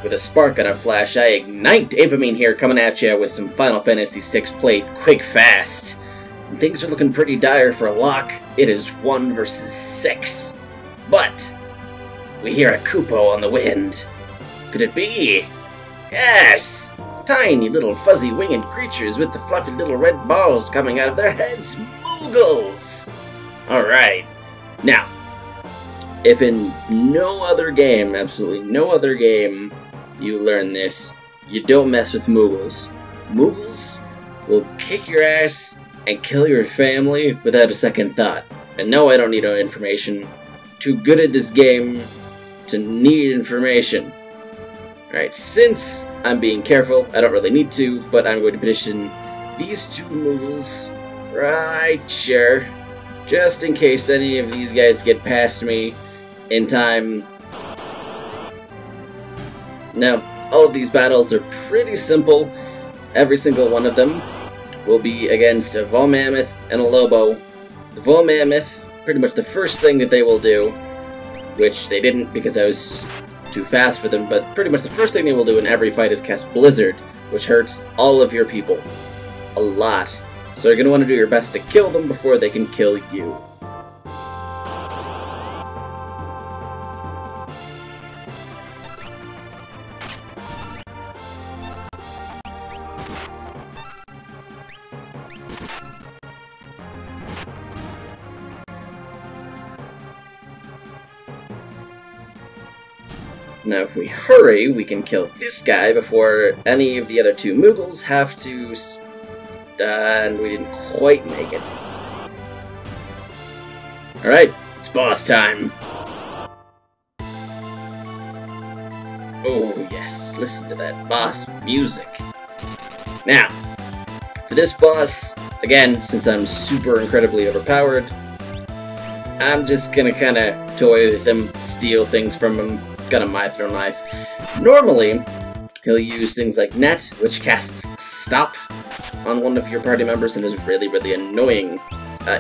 With a spark and a flash, I ignite Apamine here, coming at you with some Final Fantasy VI played quick fast. And things are looking pretty dire for Locke. It is 1 versus 6. But we hear a Kupo on the wind. Could it be? Yes! Tiny little fuzzy winged creatures with the fluffy little red balls coming out of their heads. Moogles! Alright. Now, if in no other game, absolutely no other game, you learn this, you don't mess with Moogles. Moogles will kick your ass and kill your family without a second thought. And no, I don't need no information. Too good at this game to need information. Alright, since I'm being careful, I don't really need to, but I'm going to position these two Moogles right here, just in case any of these guys get past me in time. Now, all of these battles are pretty simple. Every single one of them will be against a Vol Mammoth and a Lobo. The Vol Mammoth, pretty much the first thing that they will do, which they didn't because I was too fast for them, but pretty much the first thing they will do in every fight is cast Blizzard, which hurts all of your people. A lot. So you're going to want to do your best to kill them before they can kill you. Now, if we hurry, we can kill this guy before any of the other two Moogles have to... and we didn't quite make it. Alright, it's boss time. Oh, yes, listen to that boss music. Now, for this boss, again, since I'm super incredibly overpowered, I'm just gonna kinda toy with him, steal things from him. Got a mithril knife. Normally, he'll use things like Net, which casts Stop on one of your party members and is really, really annoying.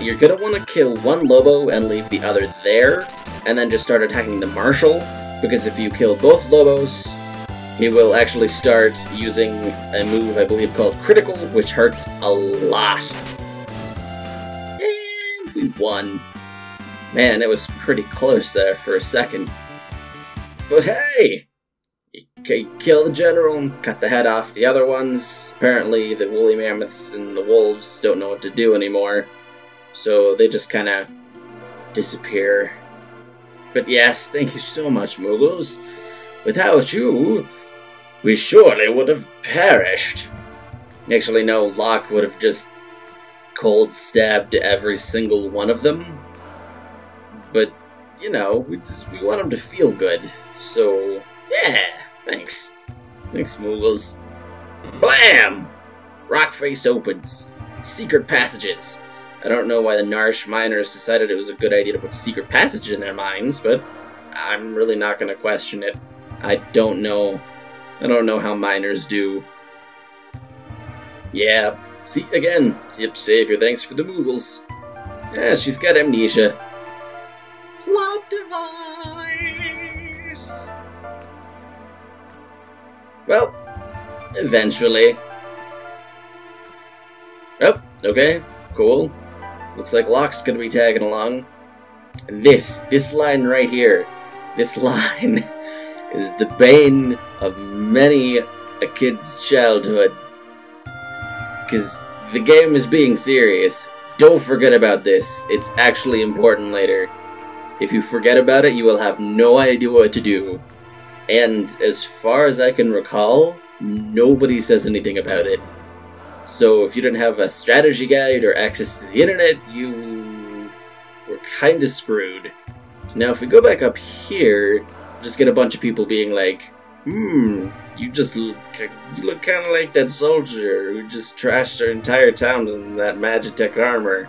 You're gonna want to kill one Lobo and leave the other there, and then just start attacking the Marshal, because if you kill both Lobos, he will actually start using a move I believe called Critical, which hurts a lot. And we won. Man, it was pretty close there for a second. But hey! You kill the general and cut the head off the other ones. Apparently the woolly mammoths and the wolves don't know what to do anymore, so they just kinda disappear. But yes, thank you so much, Moogles. Without you, we surely would have perished. Actually, no, Locke would have just cold stabbed every single one of them. But, you know, we want them to feel good. So, yeah, thanks. Thanks, Moogles. Blam! Rockface opens. Secret passages. I don't know why the Narshe miners decided it was a good idea to put secret passages in their mines, but I'm really not going to question it. I don't know how miners do. Yeah, see, again, yep, save your thanks for the Moogles. Yeah, she's got amnesia. Plot device! Well, eventually. Oh, okay, cool. Looks like Locke's gonna be tagging along. And this line right here, this line is the bane of many a kid's childhood. Because the game is being serious. Don't forget about this. It's actually important later. If you forget about it, you will have no idea what to do. And as far as I can recall, nobody says anything about it. So if you didn't have a strategy guide or access to the internet, you were kinda screwed. Now if we go back up here, just get a bunch of people being like, you look kinda like that soldier who just trashed our entire town in that Magitech armor.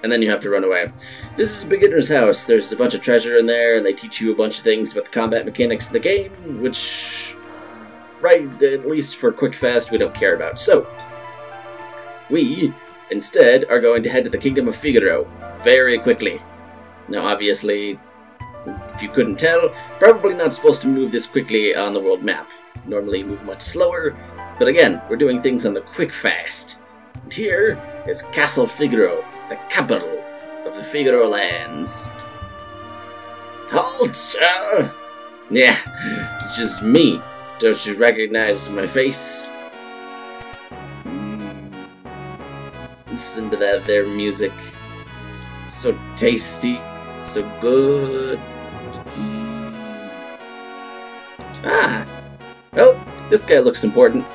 And then you have to run away. This is a beginner's house. There's a bunch of treasure in there, and they teach you a bunch of things about the combat mechanics of the game, which, right, at least for QUICKFAST, we don't care about. So, we, instead, are going to head to the Kingdom of Figaro very quickly. Now, obviously, If you couldn't tell, probably not supposed to move this quickly on the world map. Normally you move much slower, but again, we're doing things on the QUICKFAST. And here is Castle Figaro, the capital of the Figaro lands. Halt, sir! Yeah, it's just me. Don't you recognize my face? Listen to that there music. So tasty, so good. Ah, well, this guy looks important.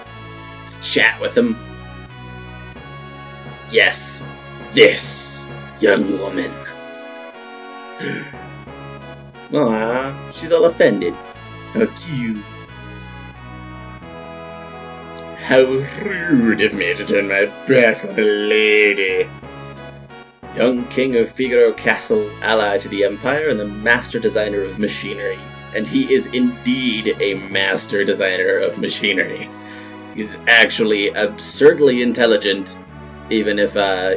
Let's chat with him. Yes, this young woman. Aw, she's all offended. How cute. How rude of me to turn my back on a lady. Young king of Figaro Castle, ally to the Empire, and the master designer of machinery. And he is indeed a master designer of machinery. He's actually absurdly intelligent, even if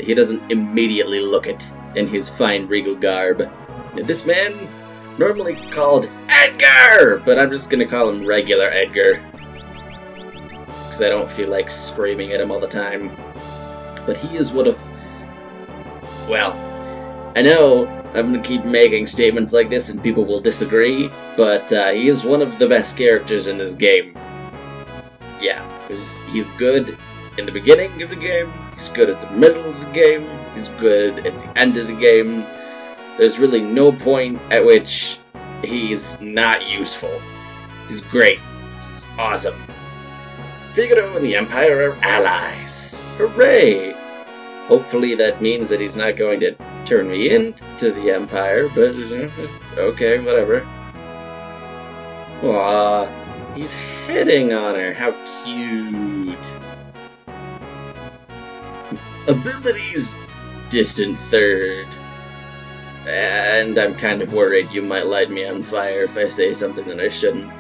he doesn't immediately look it in his fine regal garb. Now, this man, normally called Edgar, but I'm just gonna call him regular Edgar, because I don't feel like screaming at him all the time. But he is one of... Well, I know I'm gonna keep making statements like this and people will disagree, but he is one of the best characters in this game. Yeah, because he's good in the beginning of the game, he's good at the middle of the game, he's good at the end of the game. There's really no point at which he's not useful. He's great. He's awesome. Figaro and the Empire are allies. Hooray! Hopefully that means that he's not going to turn me into the Empire, but okay, whatever. Aw, he's hitting on her. How cute. Abilities, distant third. And I'm kind of worried you might light me on fire if I say something that I shouldn't.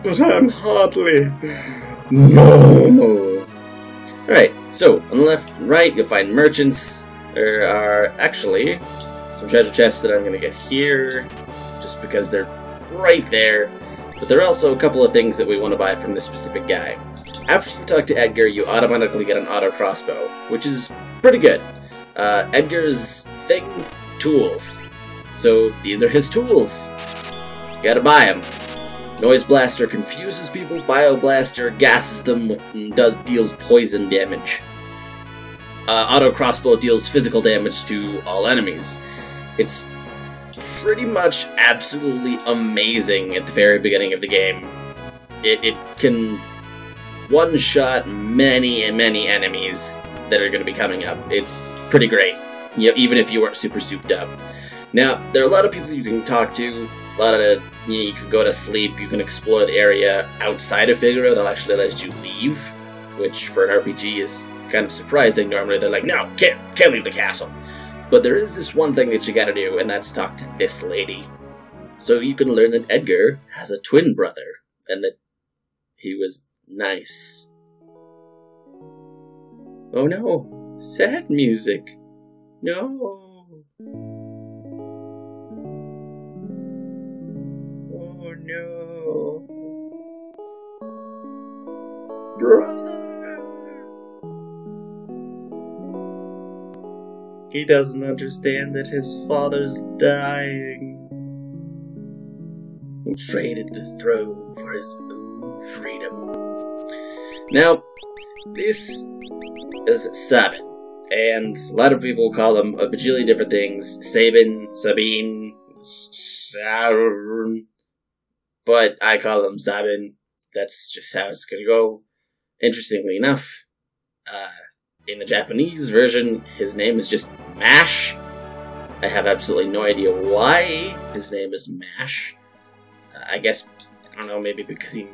But I'm hardly normal. Alright, so on the left and right you'll find merchants. There are actually some treasure chests that I'm going to get here, just because they're right there. But there are also a couple of things that we want to buy from this specific guy. After you talk to Edgar, you automatically get an auto crossbow, which is pretty good. Edgar's thing, tools. So these are his tools. You gotta buy them. Noise Blaster confuses people, Bio Blaster gasses them and deals poison damage. Auto Crossbow deals physical damage to all enemies. It's pretty much absolutely amazing at the very beginning of the game. It can one-shot many and many enemies that are going to be coming up. It's pretty great, even if you aren't super souped up. Now, there are a lot of people you can talk to, a lot of, you can go to sleep, you can explore the area outside of Figaro that actually lets you leave, which for an RPG is kind of surprising. Normally they're like, no, can't leave the castle. But there is this one thing that you gotta do, and that's talk to this lady. So you can learn that Edgar has a twin brother, and that he was nice. Oh no, sad music. No. Oh no. Brother. He doesn't understand that his father's dying. He traded the throne for his own freedom. Now, this is Sabin, and a lot of people call him a bajillion different things. Sabin, Sabine, Sarun, but I call him Sabin. That's just how it's gonna go. Interestingly enough, in the Japanese version, his name is just Mash. I have absolutely no idea why his name is Mash. I guess, I don't know, maybe because he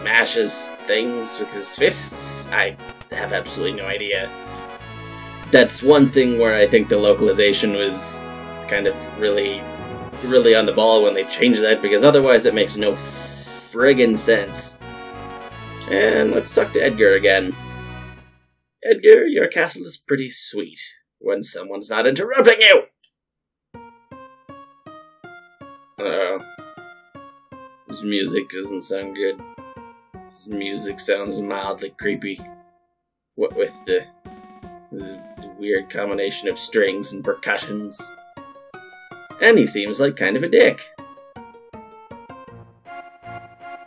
mashes things with his fists? I have absolutely no idea. That's one thing where I think the localization was kind of really on the ball when they changed that, because otherwise it makes no friggin' sense. And let's talk to Edgar again. Edgar, your castle is pretty sweet. when someone's not interrupting you! Uh-oh. This music doesn't sound good. This music sounds mildly creepy. What with the weird combination of strings and percussions. And he seems like kind of a dick.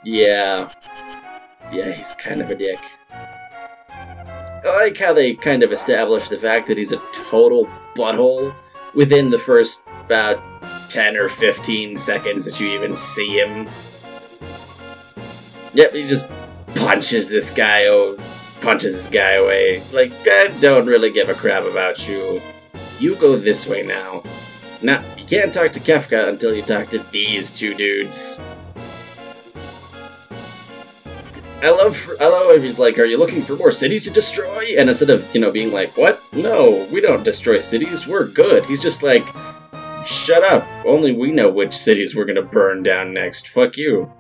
Yeah. Yeah, he's kind of a dick. I like how they kind of establish the fact that he's a total butthole within the first about 10 or 15 seconds that you even see him. Yep, he just punches this guy away. It's like, I don't really give a crap about you. You go this way now. Nah, you can't talk to Kefka until you talk to these two dudes. I love if he's like, are you looking for more cities to destroy? And instead of, being like, what? No, we don't destroy cities, we're good. He's just like, shut up. Only we know which cities we're gonna burn down next. Fuck you.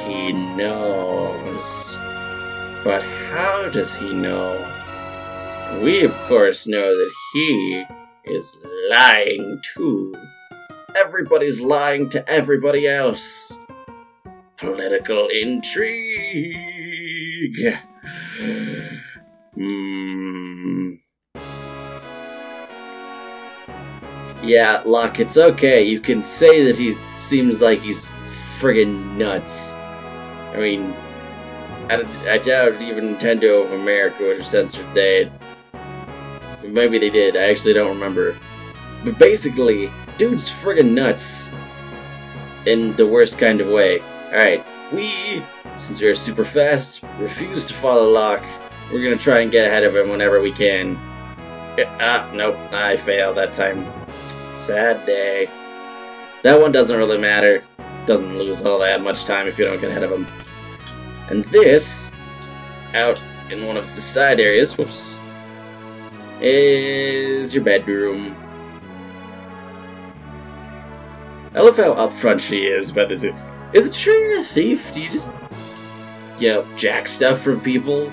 He knows. But how does he know? We, of course, know that he is lying too. Everybody's lying to everybody else. Political intrigue. Yeah, Locke, it's okay. You can say that he seems like he's friggin' nuts. I mean, I doubt even Nintendo of America would have censored that. Maybe they did. I actually don't remember. But basically, dude's friggin' nuts. In the worst kind of way. Alright, we, since we're super fast, refuse to follow Locke. We're gonna try and get ahead of him whenever we can. Nope, I failed that time. Sad day. That one doesn't really matter. Doesn't lose all that much time if you don't get ahead of him. And this, out in one of the side areas, whoops, is your bedroom. I love how upfront she is about this. Is it true you're a thief? Do you just, jack stuff from people?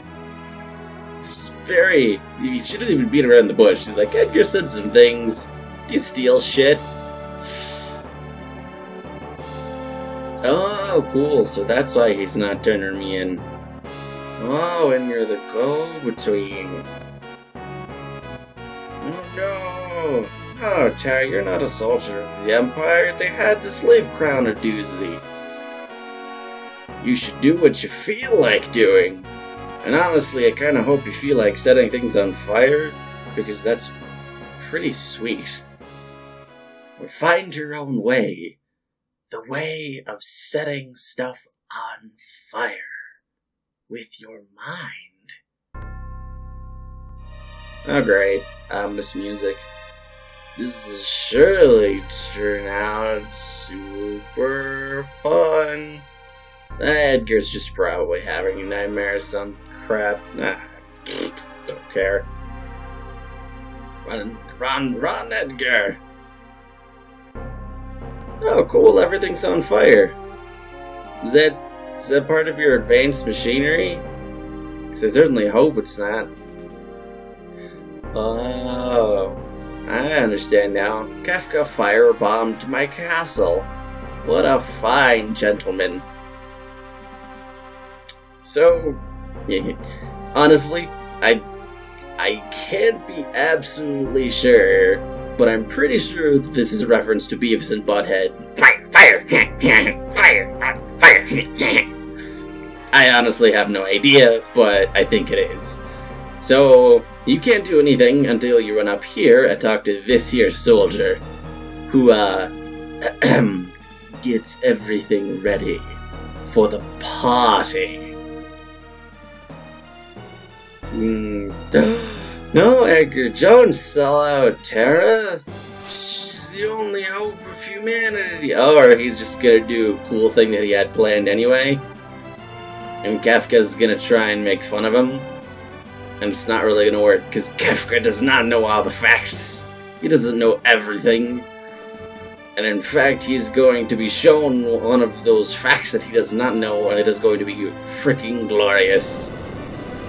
It's just very... She doesn't even beat around the bush. She's like, Edgar said some things. Do you steal shit? Oh, cool. So that's why he's not turning me in. Oh, and you're the go-between. Oh, no. Oh, Terry, you're not a soldier of the Empire. They had the slave crown a doozy. You should do what you feel like doing. And honestly, I kind of hope you feel like setting things on fire, because that's pretty sweet. Or find your own way. The way of setting stuff on fire. With your mind. Oh great, this music. This will surely turn out super fun. Edgar's just probably having a nightmare or some crap. Nah, don't care. Run, Edgar! Oh, cool, everything's on fire. Is that part of your advanced machinery? Because I certainly hope it's not. Oh, I understand now. Kefka firebombed my castle. What a fine gentleman. So, honestly, I can't be absolutely sure, but I'm pretty sure that this is a reference to Beavis and Butthead. Fire! Fire! I honestly have no idea, but I think it is. So, you can't do anything until you run up here and talk to this here soldier, who, gets everything ready for the party. No, Edgar, don't sell out Terra. She's the only hope of humanity. Oh, or he's just gonna do a cool thing that he had planned anyway. And Kefka's gonna try and make fun of him. And it's not really gonna work, because Kefka does not know all the facts. He doesn't know everything. And in fact, he's going to be shown one of those facts that he does not know, and it is going to be freaking glorious.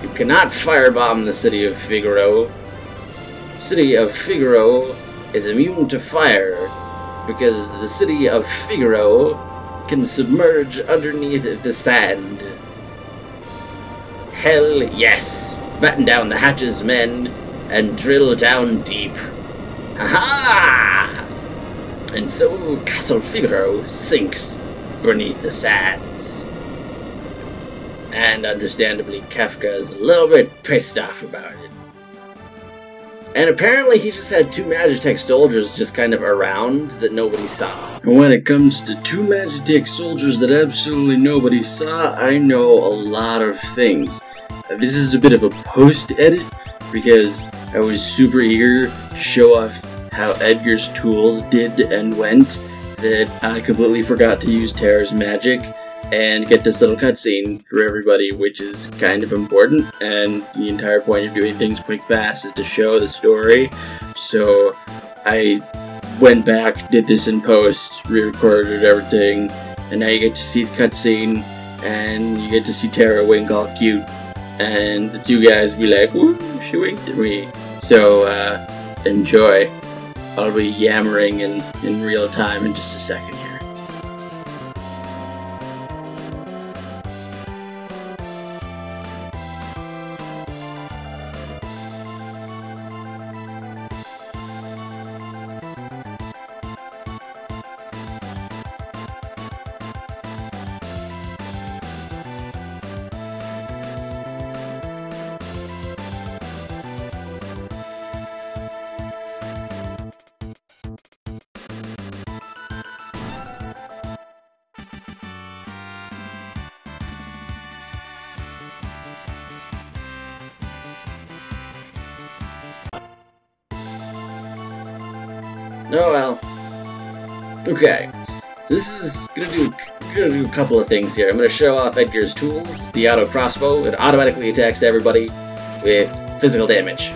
You cannot firebomb the city of Figaro. City of Figaro is immune to fire because the city of Figaro can submerge underneath the sand. Hell yes! Batten down the hatches, men, and drill down deep. Ha-ha! And so Castle Figaro sinks beneath the sands. And understandably, Kafka is a little bit pissed off about it. And apparently he just had 2 Magitech soldiers just kind of around that nobody saw. And when it comes to 2 Magitech soldiers that absolutely nobody saw, I know a lot of things. This is a bit of a post-edit because I was super eager to show off how Edgar's tools did and went that I completely forgot to use Terra's magic and get this little cutscene for everybody, which is kind of important, and the entire point of doing things quick fast is to show the story. So I went back, did this in post, re-recorded everything, and now you get to see the cutscene, and you get to see Terra wink all cute, and the 2 guys be like, "Woo, she winked at me." So enjoy. I'll be yammering in real time in just a second here. Oh well. Okay. So this is gonna do a couple of things here. I'm gonna show off Edgar's tools, the auto crossbow. It automatically attacks everybody with physical damage.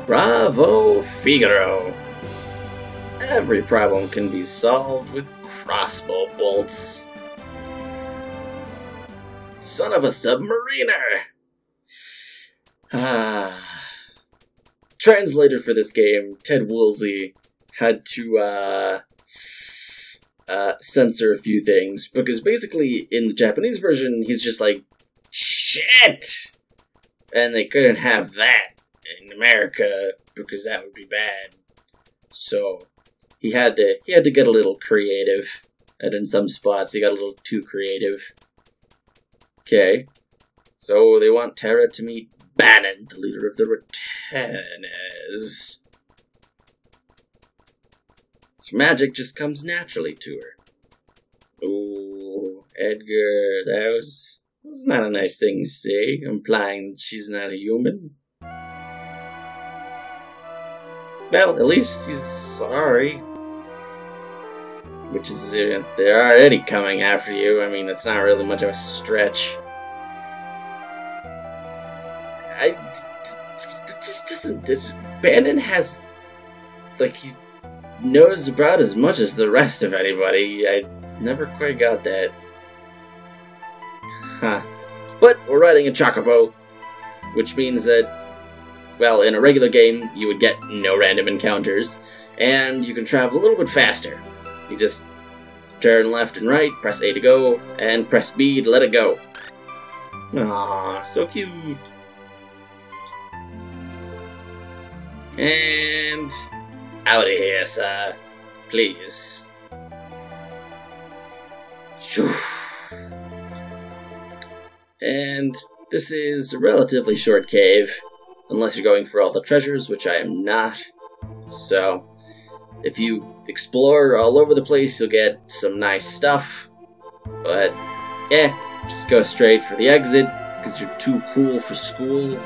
Bravo, Figaro! Every problem can be solved with crossbow bolts. Son of a submariner! Translator for this game, Ted Woolsey, had to censor a few things, because basically in the Japanese version he's just like, shit! And they couldn't have that in America because that would be bad. So he had to get a little creative, and in some spots he got a little too creative. Okay, so they want Terra to meet Bannon, the leader of the Retainers. So magic just comes naturally to her. Ooh, Edgar, that was not a nice thing to say, implying that she's not a human. Well, at least he's sorry. Which is, they're already coming after you. I mean, it's not really much of a stretch. It just doesn't, this Bannon has, like, he knows about as much as the rest of anybody. I never quite got that. Huh. But we're riding a chocobo, which means that, well, in a regular game, you would get no random encounters, and you can travel a little bit faster. You just turn left and right, press A to go, and press B to let it go. Aww, so cute. And out of here, sir. Please. And this is a relatively short cave, unless you're going for all the treasures, which I am not. So if you explore all over the place, you'll get some nice stuff. But, yeah, just go straight for the exit, because you're too cool for school.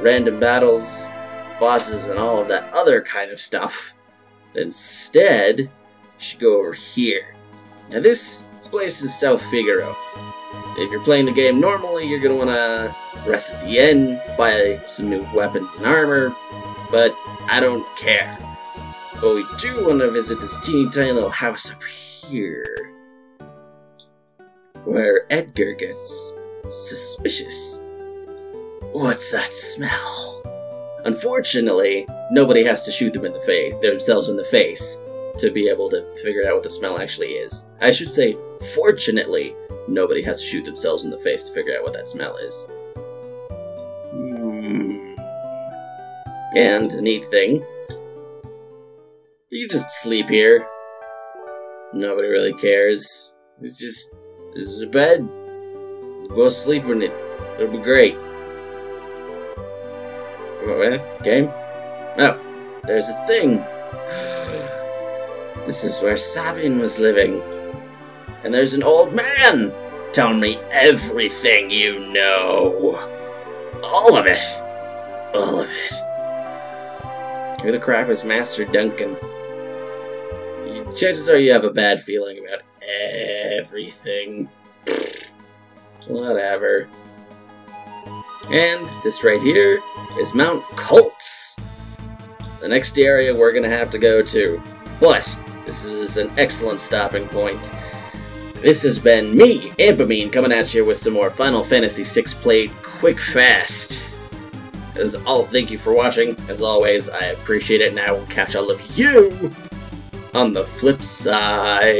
Random battles, bosses, and all of that other kind of stuff. Instead, you should go over here. Now this place is South Figaro. If you're playing the game normally, you're going to want to rest at the end, buy some new weapons and armor, but I don't care. But we do want to visit this teeny tiny little house up here, where Edgar gets suspicious. What's that smell? Unfortunately, nobody has to shoot themselves in the face to be able to figure out what the smell actually is. I should say, fortunately, nobody has to shoot themselves in the face to figure out what that smell is. And a neat thing, you just sleep here. Nobody really cares. It's just, this is a bed. Go sleep in it. It'll be great. What? Game? Oh, there's a thing. This is where Sabine was living. And there's an old man telling me everything you know. All of it. All of it. Who the crap is Master Duncan? Chances are you have a bad feeling about everything. Whatever. And this right here is Mount Colts. The next area we're gonna have to go to. But this is an excellent stopping point. This has been me, Ampamine, coming at you with some more Final Fantasy VI played quick fast. Thank you for watching. As always, I appreciate it, and I will catch all of you on the flip side.